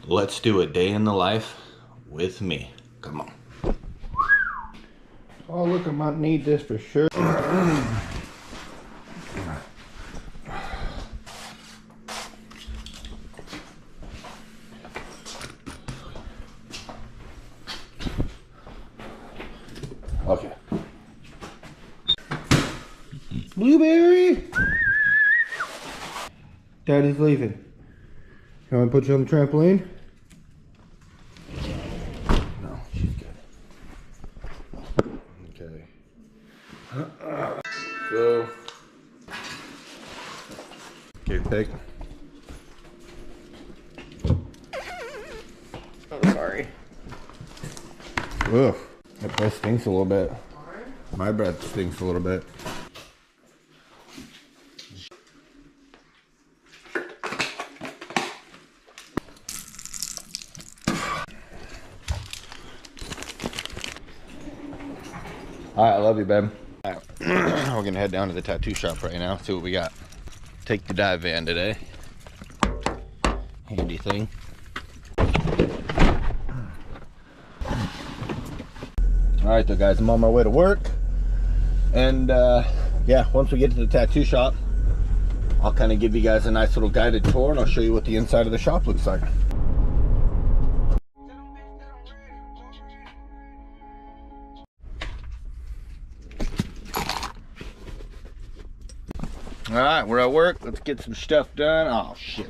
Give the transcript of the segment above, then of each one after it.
Let's do a day in the life with me. Come on. Oh, look, I might need this for sure. Okay. Blueberry! Daddy's leaving. You want to put you on the trampoline? No, she's good. Okay. Go. Okay, pig. Oh, sorry. Ugh. That breath stinks a little bit. My breath stinks a little bit. Alright, I love you, babe. Right. We're gonna head down to the tattoo shop right now, see what we got. Take the dive van today. Handy thing. Alright though, guys, I'm on my way to work. And yeah, once we get to the tattoo shop, I'll kind of give you guys a nice little guided tour and I'll show you what the inside of the shop looks like. Alright, we're at work. Let's get some stuff done. Oh, shit.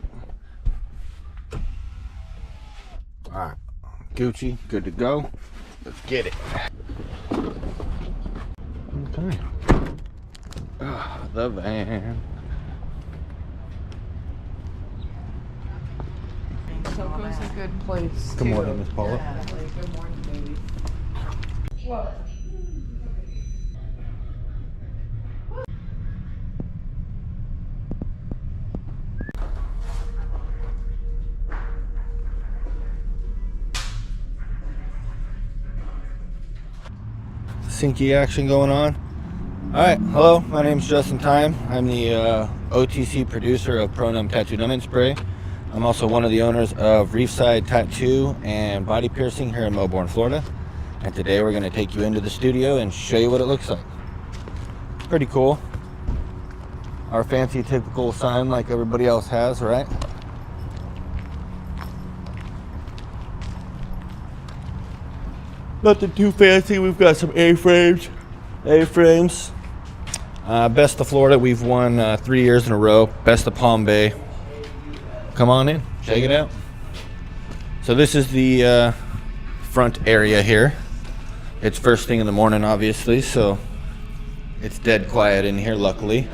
Alright, Gucci, good to go. Let's get it. Okay. The van. Soko's a good place. Good morning, Miss Paula. Yeah, like, good morning, baby. What? Sinky action going on. Alright, hello, my name's Justin Time. I'm the OTC producer of Pro Numb Tattoo Numbing Spray. I'm also one of the owners of Reefside Tattoo and Body Piercing here in Melbourne, Florida. And today we're going to take you into the studio and show you what it looks like. Pretty cool. Our fancy typical sign like everybody else has, right? Nothing too fancy. We've got some A-frames. Best of Florida. We've won 3 years in a row. Best of Palm Bay. Come on in. Check it out. So this is the front area here. It's first thing in the morning, obviously, so it's dead quiet in here, luckily.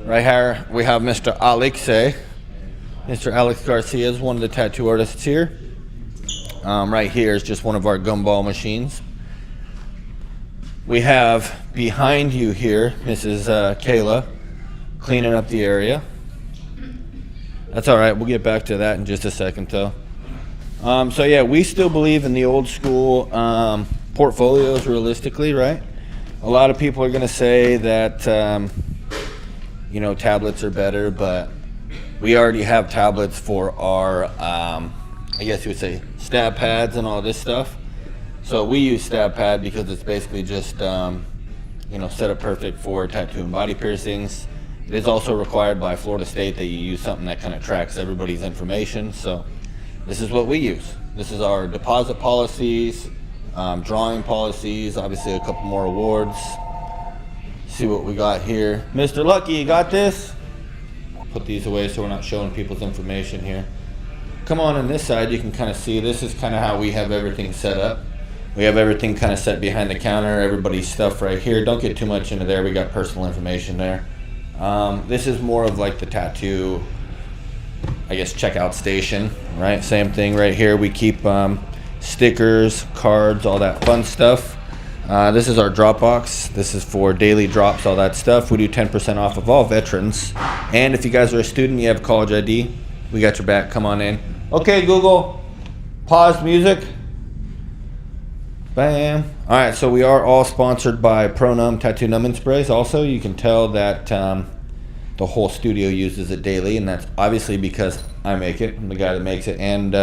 Right here we have Mr. Alex. Mr. Alex Garcia is one of the tattoo artists here. Right here is just one of our gumball machines. We have behind you here Mrs. Kayla cleaning up the area. That's all right. We'll get back to that in just a second, though. So yeah, we still believe in the old school portfolios, realistically, right? A lot of people are going to say that you know, tablets are better, but we already have tablets for our I guess you would say stab pads and all this stuff. So we use stab pad because it's basically just you know, set up perfect for tattoo and body piercings. It is also required by Florida State that you use something that kind of tracks everybody's information. So this is what we use. This is our deposit policies, drawing policies, obviously a couple more awards. See what we got here. Mr. Lucky, you got this? Put these away so we're not showing people's information here. Come on this side, you can kind of see this is kind of how we have everything set up. We have everything kind of set behind the counter, everybody's stuff right here. Don't get too much into there, we got personal information there. This is more of like the tattoo, I guess, checkout station, right? Same thing right here. We keep stickers, cards, all that fun stuff. This is our drop box. This is for daily drops, all that stuff. We do 10% off of all veterans. And if you guys are a student, you have college ID, we got your back. Come on in. Okay, Google, pause music. Bam. All right, so we are all sponsored by Pro Numb Tattoo Numbing Sprays. Also, you can tell that the whole studio uses it daily, and that's obviously because I make it. I'm the guy that makes it, and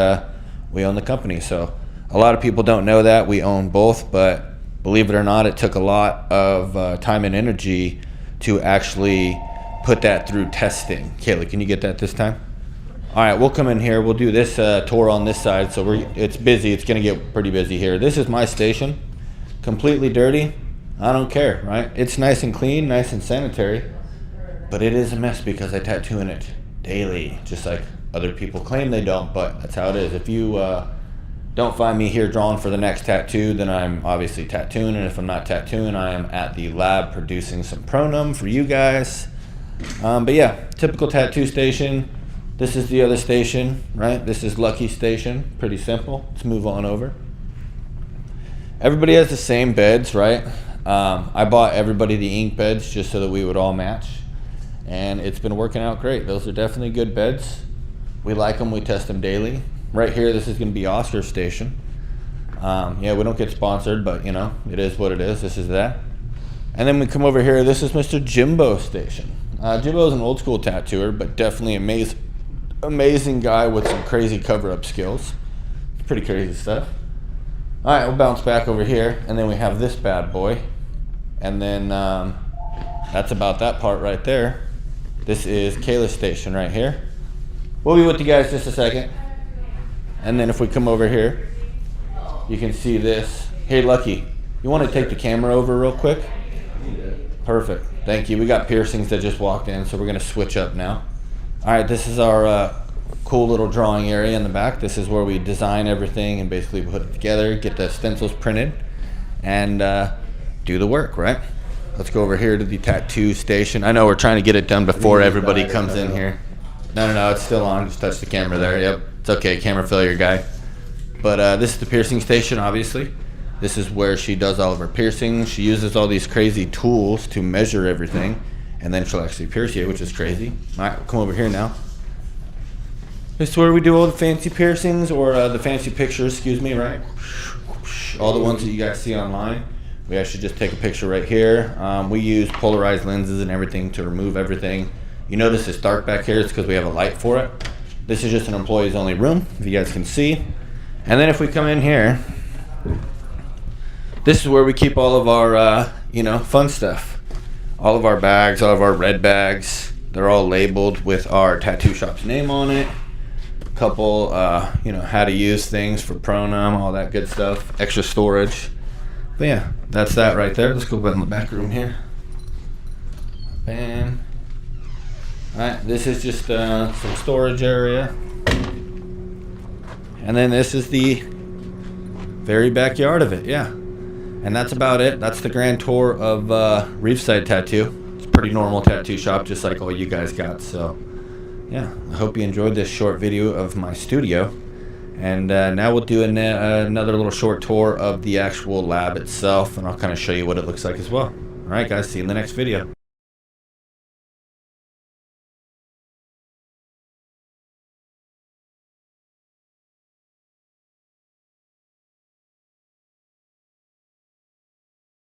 we own the company. So a lot of people don't know that we own both, but believe it or not, it took a lot of time and energy to actually put that through testing. Kayla, can you get that this time? All right, we'll come in here. We'll do this tour on this side. So it's busy. It's going to get pretty busy here. This is my station. Completely dirty. I don't care, right? It's nice and clean, nice and sanitary. But it is a mess because I tattoo in it daily, just like other people claim they don't, but that's how it is. If you don't find me here drawing for the next tattoo, then I'm obviously tattooing. And if I'm not tattooing, I am at the lab producing some Pronum for you guys. But yeah, typical tattoo station. This is the other station, right? This is Lucky Station. Pretty simple. Let's move on over. Everybody has the same beds, right? I bought everybody the ink beds just so that we would all match. And it's been working out great. Those are definitely good beds. We like them. We test them daily. Right here, this is going to be Oscar's station. Yeah, we don't get sponsored, but you know, it is what it is. This is that. And then we come over here. This is Mr. Jimbo's station. Jimbo's an old school tattooer, but definitely amazing guy with some crazy cover-up skills. It's pretty crazy stuff. All right, we'll bounce back over here, and then we have this bad boy. And then that's about that part right there. This is Kayla's station right here. We'll be with you guys just a second. And then if we come over here, you can see this. Hey, Lucky, you want to take the camera over real quick? Perfect. Thank you. We got piercings that just walked in, so we're going to switch up now. All right, this is our cool little drawing area in the back. This is where we design everything and basically put it together, get the stencils printed, and do the work, right? Let's go over here to the tattoo station. I know we're trying to get it done before everybody comes in here. No, it's still on. Just touch the camera there. Yep, it's okay. Camera failure, guy. But this is the piercing station, obviously. This is where she does all of her piercings. She uses all these crazy tools to measure everything, and then she'll actually pierce you, which is crazy. All right, we'll come over here now. This is where we do all the fancy piercings, or the fancy pictures, excuse me, right? All the ones that you guys see online. We actually just take a picture right here. We use polarized lenses and everything to remove everything. You notice it's dark back here. It's because we have a light for it. This is just an employees only room, if you guys can see. And then if we come in here, this is where we keep all of our, fun stuff. All of our bags, all of our red bags, they're all labeled with our tattoo shop's name on it. A couple, how to use things for Pronum, all that good stuff. Extra storage. But yeah, that's that right there. Let's go back in the back room here. Bam. Alright, this is just some storage area. And then this is the very backyard of it, yeah. And that's about it. That's the grand tour of Reefside Tattoo. It's a pretty normal tattoo shop, just like all you guys got. So, yeah, I hope you enjoyed this short video of my studio. And now we'll do another little short tour of the actual lab itself, and I'll kind of show you what it looks like as well. All right, guys, see you in the next video.